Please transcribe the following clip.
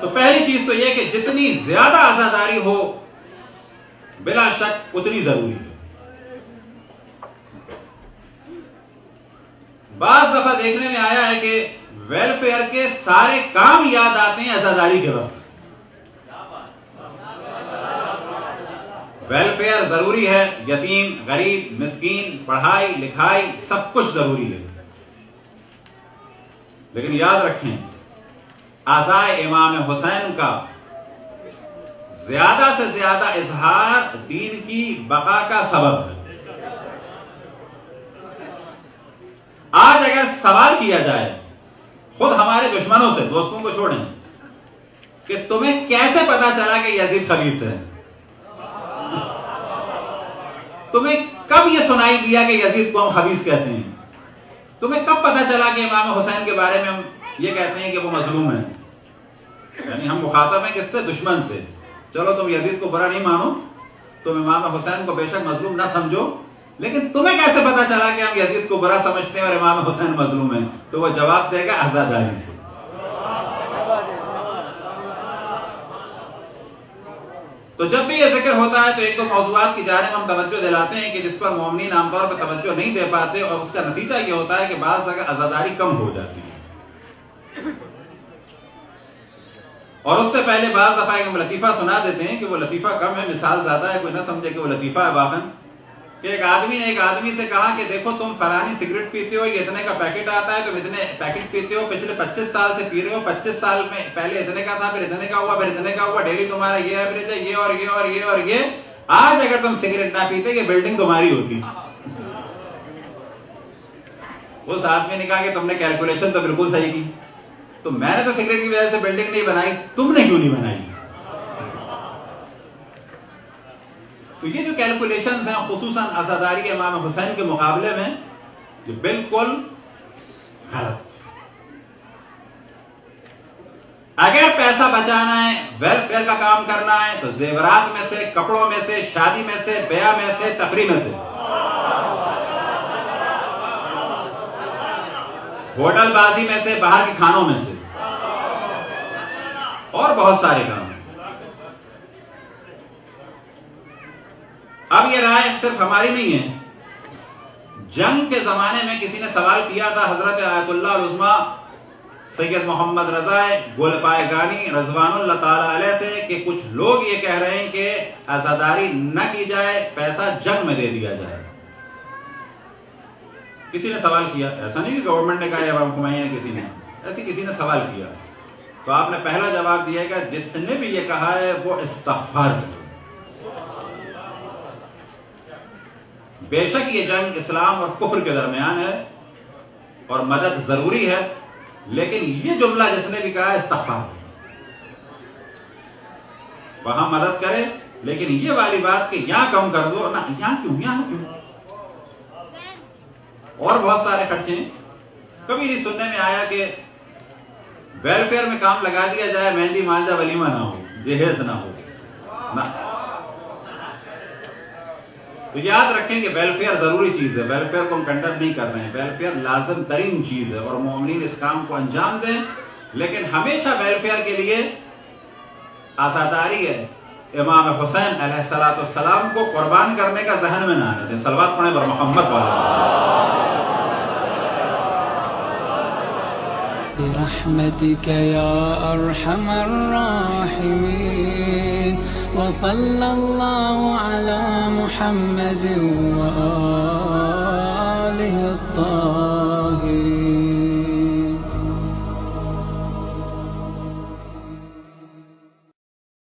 تو پہلی چیز تو یہ کہ جتنی زیادہ عزاداری ہو بلا شک اتنی ضروری ہے. بعض دفعہ دیکھنے میں آیا ہے کہ ویلفیئر کے سارے کام یاد آتے ہیں عزاداری کے وقت. ویلفیئر ضروری ہے، یتیم، غریب، مسکین، پڑھائی لکھائی سب کچھ ضروری ہے، لیکن یاد رکھیں عزائے امام حسین کا زیادہ سے زیادہ اظہار دین کی بقا کا سبب ہے. آج اگر سوال کیا جائے خود ہمارے دشمنوں سے، دوستوں کو چھوڑیں، کہ تمہیں کیسے پتا چلا کہ یزید خبیث ہے؟ تمہیں کب یہ سنائی دیا کہ یزید کو ہم خبیث کہتے ہیں؟ تمہیں کب پتا چلا کہ امام حسین کے بارے میں ہم یہ کہتے ہیں کہ وہ مظلوم ہے؟ یعنی ہم مخاطب ہیں کس سے؟ دشمن سے. چلو تم یزید کو برا نہیں مانو، تم امام حسین کو بے شک مظلوم نہ سمجھو، لیکن تمہیں کیسے پتا چلا کہ ہم یزید کو برا سمجھتے ہیں اور امام حسین مظلوم ہیں؟ تو وہ جواب دے گا عزاداری سے. تو جب بھی یہ ذکر ہوتا ہے تو ایک دو موضوعات کی جانب ہم توجہ دلاتے ہیں کہ جس پر مومنین عام طور پر توجہ نہیں دے پاتے، اور اس کا نتیجہ یہ ہوتا ہے کہ بعض جگہ عزاداری کم ہو جاتی ہے. اور اس سے پہلے بعض دفعہ ہم لطیفہ سنا دیتے ہیں کہ وہ لطیفہ کم ہے، مثال زیادہ ہے، کوئی نہ سمجھے کہ وہ لطیفہ ہے واقعاً. کہ ایک آدمی نے ایک آدمی سے کہا کہ دیکھو تم فلانی سگریٹ پیتے ہو، یہ اتنے کا پیکٹ آتا ہے، تم اتنے پیکٹ پیتے ہو، پچھلے 25 سال سے پی رہے ہو، 25 سال میں پہلے اتنے کا تھا، پھر اتنے کا ہوا، پھر اتنے کا ہوا، ڈیلی تمہارا یہ ایوریج ہے، یہ اور یہ اور یہ اور یہ. آج اگر تم سگریٹ نہ پیتے یہ بلڈنگ تمہاری ہوتی. اس آدمی نے کہا کہ تم نے کیلکولیشن تو بالکل صحیح کی، تو میں نے تو سگریٹ کی وجہ سے بلڈنگ نہیں بنائی، تم نے کیوں نہیں بنائی؟ تو یہ جو کیلکولیشنز ہیں خصوصاً عزاداری امام حسین کے مقابلے میں یہ بالکل غلط. اگر پیسہ بچانا ہے، ویلفیئر کا کام کرنا ہے، تو زیورات میں سے، کپڑوں میں سے، شادی میں سے، بیاہ میں سے، تقریب میں سے، ہوٹل بازی میں سے، باہر کے کھانوں میں سے، اور بہت سارے کام. اب یہ رائے صرف ہماری نہیں ہے. جنگ کے زمانے میں کسی نے سوال کیا تھا حضرت آیت اللہ العظمیٰ سید محمد رضا گولپائے گانی رضوان اللہ تعالی علیہ سے کہ کچھ لوگ یہ کہہ رہے ہیں کہ عزاداری نہ کی جائے، پیسہ جنگ میں دے دیا جائے. کسی نے سوال کیا، ایسا نہیں کہ گورنمنٹ نے کہا یا امام خمینی نے، کسی نے ایسی کسی نے سوال کیا، تو آپ نے پہلا جواب دیا کہ جس نے بھی یہ کہا ہے وہ استغفار کرے. بے شک یہ جنگ اسلام اور کفر کے درمیان ہے اور مدد ضروری ہے، لیکن یہ جملہ جس نے بھی کہا ہے استغفار وہاں مدد کرے، لیکن یہ والی بات کہ یہاں کم کر دو نہ، یہاں کیوں. اور بہت سارے خرچے ہیں. کبھی نہیں سننے میں آیا کہ ویلفیئر میں کام لگا دیا جائے، مہندی مانجا ولیمہ نہ ہو، جہیز نہ ہو نہ. تو یاد رکھیں کہ ویلفیئر ضروری چیز ہے، ویلفیئر کو ہم کنڈم نہیں کر رہے ہیں، ویلفیئر لازم ترین چیز ہے اور مومنین اس کام کو انجام دیں، لیکن ہمیشہ ویلفیئر کے لیے عزاداری ہے امام حسین علیہ السلام کو قربان کرنے کا ذہن میں نہ آنے دیں. صلوات پڑھیں بر محمد والا. برحمتك يا أرحم الراحمين وصلى الله على محمد وآله